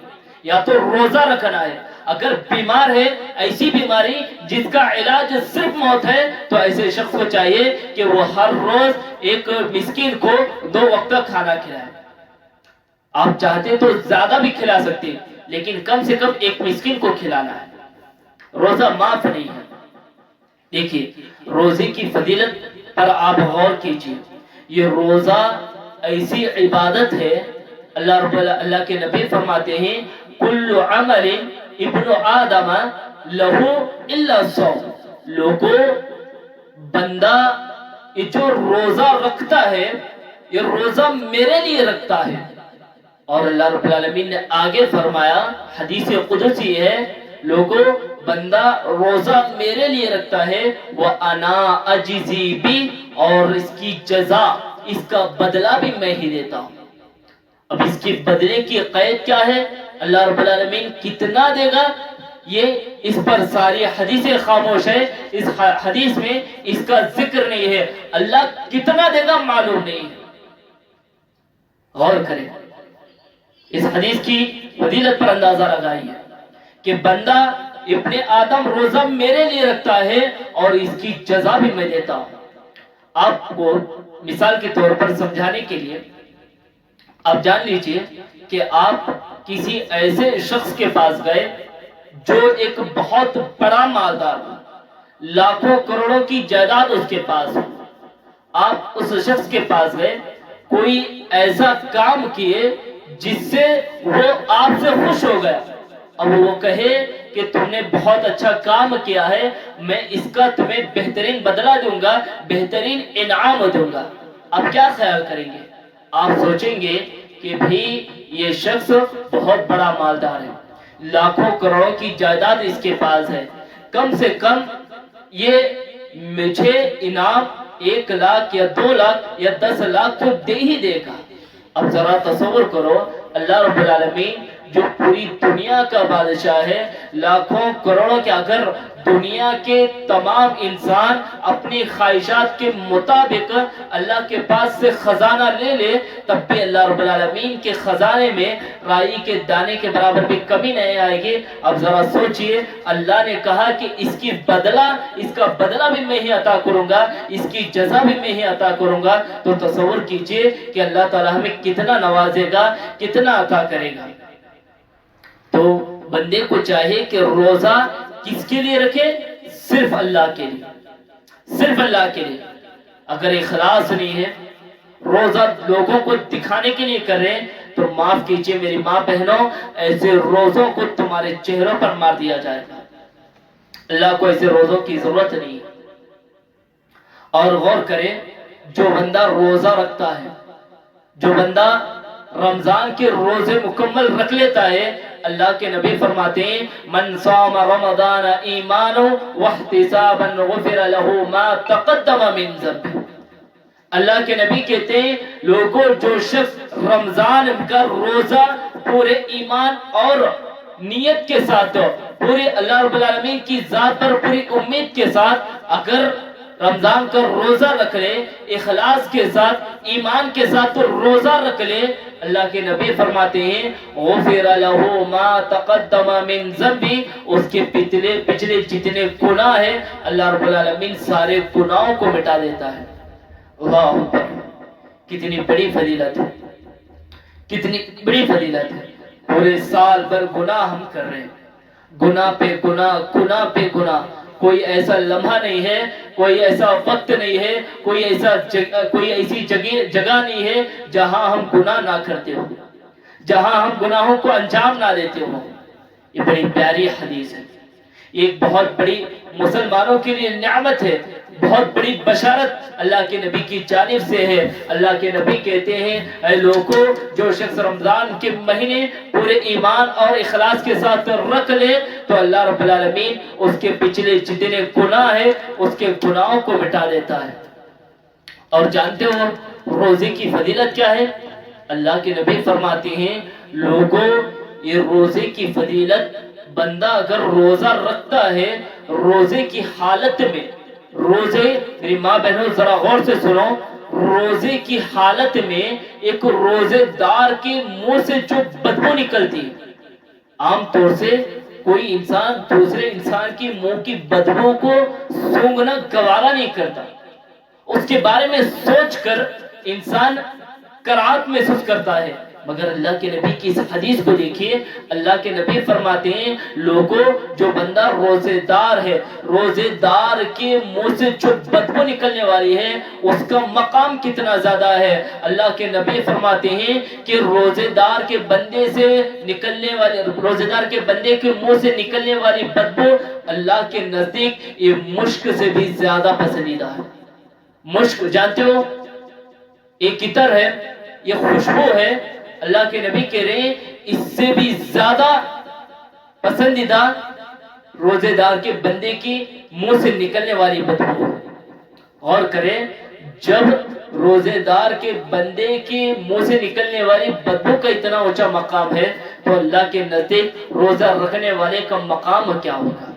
یا تو روزہ رکھنا ہے۔ اگر بیمار ہے، ایسی بیماری جس کا علاج صرف موت ہے، تو ایسے شخص کو چاہیے کہ وہ ہر روز ایک مسکین کو 2 وقت کھانا کھلائے۔ آپ چاہتے تو زیادہ بھی کھلا سکتے، لیکن کم سے کم ایک مسکین کو کھلانا ہے، روزہ معاف نہیں ہے۔ دیکھیے، روزے کی فضیلت پر آپ غور کیجیے، یہ روزہ ایسی عبادت ہے، اللہ کے نبی فرماتے ہیں کل عمل ابن آدم لہو الا الصوم، لوگوں، بندہ یہ جو روزہ رکھتا ہے، یہ روزہ میرے لیے رکھتا ہے، اور اللہ رب العالمین نے آگے فرمایا، حدیث قدسی ہے، لوگوں، بندہ روزہ میرے لیے رکھتا ہے، وَأَنَا أَجْزِي بِهِ، اور اس کی جزا، اس کا بدلہ بھی میں ہی دیتا ہوں۔ اب اس کے بدلے کی قید کیا ہے؟ اللہ رب العالمین کتنا دے گا یہ اس پر ساری حدیثیں خاموش ہے، اس حدیث میں اس کا ذکر نہیں ہے، اللہ کتنا دے گا معلوم نہیں ہے۔ غور کریں، اس حدیث کی فضیلت پر اندازہ لگائیے کہ بندہ ابن آدم روزہ میرے لیے رکھتا ہے اور اس کی جزا بھی میں دیتا ہوں۔ آپ کو مثال کے طور پر سمجھانے کے لیے آپ جان لیجئے کہ آپ کسی ایسے شخص کے پاس گئے جو ایک بہت بڑا مالدار ہو، لاکھوں کروڑوں کی جائیداد اس کے پاس ہو۔ آپ اس شخص کے پاس گئے، کوئی ایسا کام کیے جس سے وہ آپ سے خوش ہو گیا، اب وہ کہے کہ تم نے بہت اچھا کام کیا ہے، میں اس کا تمہیں بہترین بدلہ دوں گا، بہترین انعام دوں گا، آپ کیا خیال کریں گے؟ آپ سوچیں گے کہ بھی یہ شخص بہت بڑا مالدار ہے، لاکھوں کروڑوں کی جائیداد اس کے پاس ہے، کم سے کم یہ مجھے انعام 1 لاکھ یا 2 لاکھ یا 10 لاکھ تو دے ہی دے گا۔ اب ذرا تصور کرو، اللہ رب العالمین جو پوری دنیا کا بادشاہ ہے، لاکھوں کروڑوں کے، اگر دنیا کے تمام انسان اپنی خواہشات کے مطابق اللہ کے پاس سے خزانہ لے لے، تب بھی اللہ رب العالمین کے خزانے میں رائی کے دانے کے برابر بھی کمی نہیں آئے گی۔ اب ذرا سوچئے، اللہ نے کہا کہ اس کا بدلہ بھی میں ہی عطا کروں گا، اس کی جزا بھی میں ہی عطا کروں گا، تو تصور کیجئے کہ اللہ تعالیٰ ہمیں کتنا نوازے گا، کتنا عطا کرے گا۔ تو بندے کو چاہیے کہ روزہ کس کے لیے رکھے؟ صرف اللہ کے لیے، صرف اللہ کے لیے۔ اگر اخلاص نہیں ہے، روزہ لوگوں کو دکھانے کے لیے کر رہے ہیں، تو معاف کیجئے میری ماں بہنوں، ایسے روزوں کو تمہارے چہروں پر مار دیا جائے گا۔ اللہ کو ایسے روزوں کی ضرورت نہیں ہے۔ اور غور کریں، جو بندہ روزہ رکھتا ہے، جو بندہ رمضان کے روزے مکمل رکھ لیتا ہے، اللہ کے نبی فرماتے ہیں من صام رمضان ایمانا واحتسابا غفر له ما تقدم من ذنبه۔ اللہ کے نبی کہتے ہیں لوگوں جو شخص رمضان کا روزہ پورے ایمان اور نیت کے ساتھ، پورے اللہ رب العالمین کی ذات پر پوری امید کے ساتھ اگر رمضان کا روزہ رکھ لے، اخلاص کے ساتھ، ایمان کے ساتھ تو روزہ رکھ لے، اللہ کے نبی فرماتے ہیں غفر له ما تقدم من ذنبی، اس کے پچھلے جتنے گناہ ہیں اللہ رب العالمین سارے گناہوں کو مٹا دیتا ہے۔ اللہ اکبر، کتنی بڑی فضیلت ہے، کتنی بڑی فضیلت ہے۔ پورے سال بھر گناہ ہم کر رہے ہیں، گناہ پہ گناہ، گناہ پہ گناہ، کوئی ایسا لمحہ نہیں ہے، کوئی ایسا وقت نہیں ہے، کوئی ایسی جگہ نہیں ہے جہاں ہم گناہ نہ کرتے ہو، جہاں ہم گناہوں کو انجام نہ دیتے ہو۔ یہ بڑی پیاری حدیث ہے، ایک بہت بڑی مسلمانوں کے لیے نعمت ہے، بہت بڑی بشارت اللہ کے نبی کی جانب سے ہے۔ اللہ کے نبی کہتے ہیں اے لوگوں، جو شخص رمضان کے مہینے پورے ایمان اور اخلاص کے ساتھ رکھ لے تو اللہ رب العالمین اس کے پچھلے جتنے گناہ ہیں اس کے گناہوں کو مٹا دیتا ہے۔ اور جانتے ہو روزے کی فضیلت کیا ہے؟ اللہ کے نبی فرماتے ہیں لوگوں، یہ روزے کی فضیلت، بندہ اگر روزہ رکھتا ہے، روزے کی حالت میں، روزے، میری ماں بہنوں ذرا غور سے سنو، روزے کی حالت میں ایک روزے دار کے منہ سے جو بدبو نکلتی ہے، عام طور سے کوئی انسان دوسرے انسان کی منہ کی بدبو کو سونگھنا گوارا نہیں کرتا، اس کے بارے میں سوچ کر انسان کراہت محسوس کرتا ہے، مگر اللہ کے نبی کی اس حدیث کو دیکھیے، اللہ کے نبی فرماتے ہیں لوگوں، جو بندہ روزے دار ہے، روزے دار کے منہ سے جو بدبو نکلنے والی ہے اس کا مقام کتنا زیادہ ہے۔ اللہ کے نبی فرماتے ہیں کہ روزے دار کے بندے سے نکلنے والے، روزے دار کے بندے کے منہ سے نکلنے والی بدبو اللہ کے نزدیک یہ مشک سے بھی زیادہ پسندیدہ ہے۔ مشک جانتے ہو ایک عطر ہے، یہ خوشبو ہے، اللہ کے نبی کہہ رہے ہیں اس سے بھی زیادہ پسندیدہ روزے دار کے بندے کی منہ سے نکلنے والی بدبو۔ غور کریں، جب روزے دار کے بندے کے منہ سے نکلنے والی بدبو کا اتنا اونچا مقام ہے تو اللہ کے نزدیک روزہ رکھنے والے کا مقام کیا ہوگا؟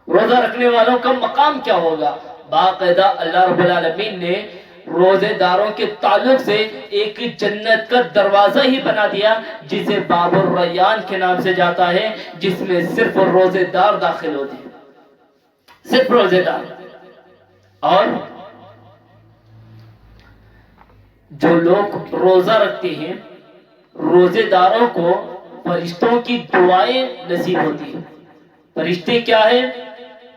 روزہ رکھنے والوں کا مقام کیا ہوگا؟ باقاعدہ اللہ رب العالمین نے روزے داروں کے تعلق سے ایک جنت کا دروازہ ہی بنا دیا جسے باب الریان کے نام سے جاتا ہے، جس میں صرف روزے دار داخل ہوتے ہیں، صرف روزے دار۔ اور جو لوگ روزہ رکھتے ہیں روزے داروں کو فرشتوں کی دعائیں نصیب ہوتی ہیں۔ فرشتے کیا ہے؟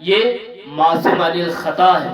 یہ معصوم عن الخطا ہے۔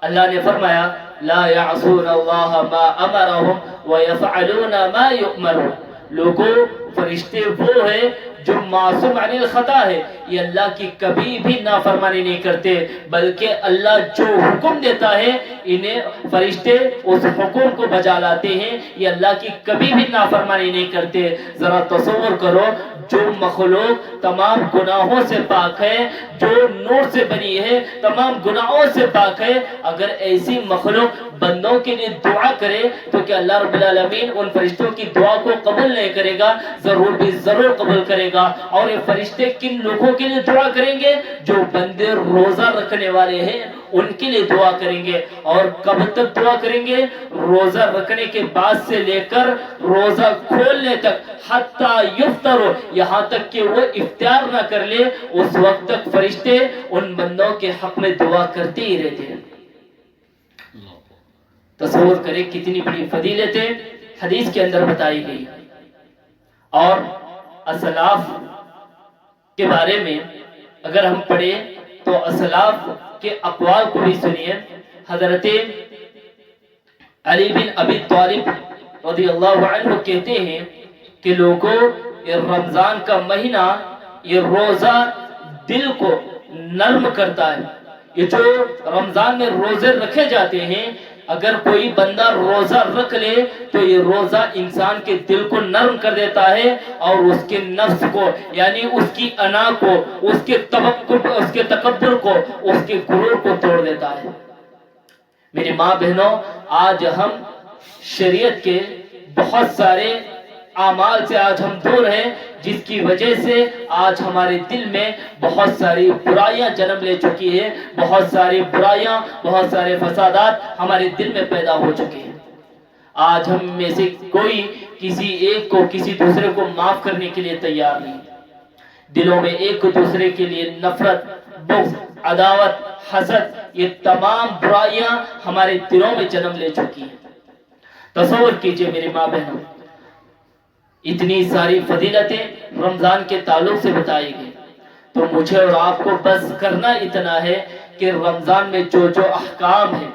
اللہ نے فرمایا لا يعصون اللہ ما امرهم ويفعلون ما يؤمرون۔ لوگوں، فرشتے وہ ہیں جو معصوم عن الخطا ہے، یہ اللہ کی کبھی بھی نافرمانی نہیں کرتے، بلکہ اللہ جو حکم دیتا ہے انہیں فرشتے اس حکم کو بجا لاتے ہیں، یہ اللہ کی کبھی بھی نافرمانی نہیں کرتے۔ ذرا تصور کرو، جو مخلوق تمام گناہوں سے پاک ہے، جو نور سے بنی ہے، تمام گناہوں سے پاک ہے، اگر ایسی مخلوق بندوں کے لیے دعا کرے تو کیا اللہ رب العالمین ان فرشتوں کی دعا کو قبول نہیں کرے گا؟ ضرور بھی ضرور قبول کرے گا۔ اور یہ فرشتے کن لوگوں کے لیے دعا کریں گے؟ جو بندے روزہ رکھنے والے ہیں ان کے لیے دعا کریں گے۔ اور کب تک دعا کریں گے؟ روزہ رکھنے کے بعد سے لے کر روزہ کھولنے تک، حتی یفطر، یہاں تک کہ وہ افطار نہ کر لے، اس وقت تک فرشتے ان بندوں کے حق میں دعا کرتے ہی رہتے ہیں۔ تصور کریں کتنی بڑی فضیلتیں حدیث کے اندر بتائی گئی۔ اور اسلاف کے بارے میں اگر ہم پڑھیں تو اسلاف کے اقوال کو بھی سنیے۔ حضرت علی بن ابی طالب رضی اللہ عنہ کہتے ہیں کہ لوگوں، یہ رمضان کا مہینہ، یہ روزہ دل کو نرم کرتا ہے۔ یہ جو رمضان میں روزے رکھے جاتے ہیں، اگر کوئی بندہ روزہ رکھ لے تو یہ روزہ انسان کے دل کو نرم کر دیتا ہے اور اس کے نفس کو، یعنی اس کی انا کو، اس کے تکبر کو، اس کے غرور کو توڑ دیتا ہے۔ میری ماں بہنوں، آج ہم شریعت کے بہت سارے اعمال سے آج ہم دور ہیں، جس کی وجہ سے آج ہمارے دل میں بہت ساری برائیاں جنم لے چکی ہیں، بہت ساری برائیاں، بہت سارے فسادات ہمارے دل میں پیدا ہو چکے ہیں۔ آج ہم میں سے کوئی کسی ایک کو، کسی دوسرے کو معاف کرنے کے لیے تیار نہیں۔ دلوں میں ایک دوسرے کے لیے نفرت، بغض، عداوت، حسد، یہ تمام برائیاں ہمارے دلوں میں جنم لے چکی ہیں۔ تصور کیجئے میری ماں بہنوں، اتنی ساری فضیلتیں رمضان کے تعلق سے بتائی گئی، تو مجھے اور آپ کو بس کرنا اتنا ہے کہ رمضان میں جو جو احکام ہیں،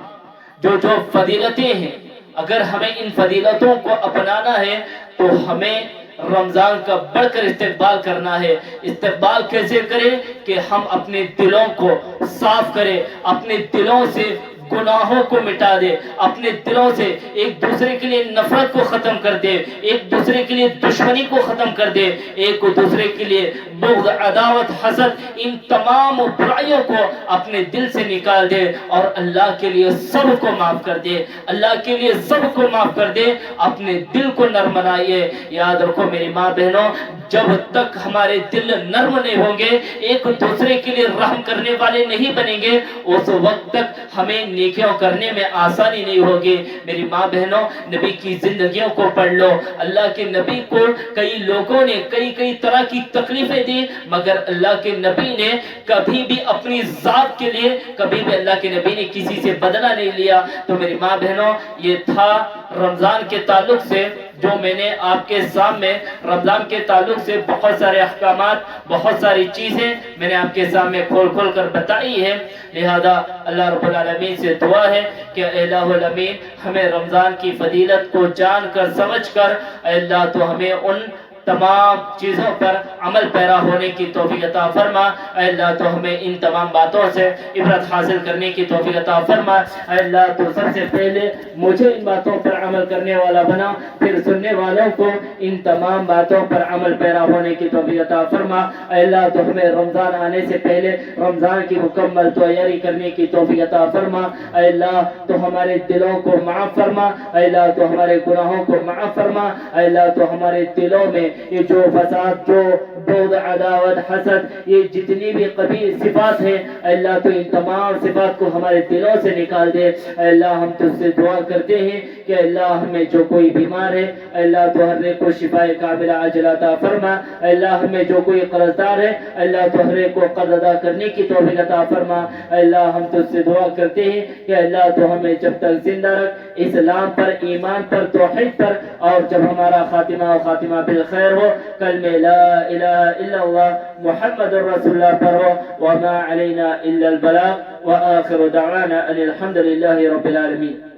جو جو فضیلتیں ہیں، اگر ہمیں ان فضیلتوں کو اپنانا ہے تو ہمیں رمضان کا بڑھ کر استقبال کرنا ہے۔ استقبال کیسے کریں؟ کہ ہم اپنے دلوں کو صاف کریں، اپنے دلوں سے گناہوں کو مٹا دے، اپنے دلوں سے ایک دوسرے کے لیے نفرت کو ختم کر دے، ایک دوسرے کے لیے دشمنی کو ختم کر دے، ایک دوسرے کے لیے بغض، عداوت، حسد، ان تمام برائیوں کو اپنے دل سے نکال دے اور اللہ کے لیے سب کو معاف کر دے، اللہ کے لیے سب کو معاف کر دے، اپنے دل کو نرم بنائیے۔ یاد رکھو میری ماں بہنوں، جب تک ہمارے دل نرم نہیں ہوں گے، ایک دوسرے کے لیے رحم کرنے والے نہیں بنیں گے، اس وقت تک ہمیں نیکیوں کرنے میں آسانی نہیں ہوگی۔ میری ماں بہنوں، نبی کی زندگیوں کو پڑھ لو۔ اللہ کے نبی کو کئی لوگوں نے کئی طرح کی تکلیفیں دی، مگر اللہ کے نبی نے کبھی بھی اپنی ذات کے لیے، کبھی بھی اللہ کے نبی نے کسی سے بدلہ نہیں لیا۔ تو میری ماں بہنوں، یہ تھا رمضان کے تعلق سے جو میں نے آپ کے سامنے رمضان کے تعلق سے بہت سارے احکامات، بہت ساری چیزیں میں نے آپ کے سامنے کھول کر بتائی ہے۔ لہذا اللہ رب العالمین سے دعا ہے کہ اے الہ الامین، ہمیں رمضان کی فضیلت کو جان کر سمجھ کر، اے اللہ تو ہمیں ان تمام چیزوں پر عمل پیرا ہونے کی توفیق عطا فرما۔ اے اللہ تو ہمیں ان تمام باتوں سے عبرت حاصل کرنے کی توفیق عطا فرما۔ اے اللہ تو سب سے پہلے مجھے ان باتوں پر عمل کرنے والا بنا، پھر سننے والوں کو ان تمام باتوں پر عمل پیرا ہونے کی توفیق عطا فرما۔ اے اللہ تو ہمیں رمضان آنے سے پہلے رمضان کی مکمل تیاری کرنے کی توفیق عطا فرما۔ اے اللہ تو ہمارے دلوں کو معاف فرما، اے اللہ تو ہمارے گناہوں کو معاف فرما، اے اللہ تو ہمارے دلوں میں یہ جو فساد، جو بغض، عداوت، حسد، یہ جتنی بھی قبیح صفات ہیں اللہ تو ان تمام صفات کو ہمارے دلوں سے نکال دے۔ اللہ ہم تجھ سے دعا کرتے ہیں کہ اللہ ہمیں جو کوئی بیمار ہے اللہ تو ہر ایک کو شفاء کاملہ عاجلہ عطا فرما۔ اللہ ہمیں جو کوئی قرض دار ہے اللہ تو ہر ایک کو قرض ادا کرنے کی توفیق عطا فرما۔ اللہ ہم تجھ سے دعا کرتے ہیں کہ اللہ تو ہمیں جب تک زندہ رکھ اسلام پر، ایمان پر، توحید پر، اور جب ہمارا خاتمہ بالخیر ہو، کلمہ لا الہ الا اللہ محمد الرسول اللہ پر ہو، وما علینا الا البلاغ، وآخر دعوانا ان الحمد للہ رب العالمین۔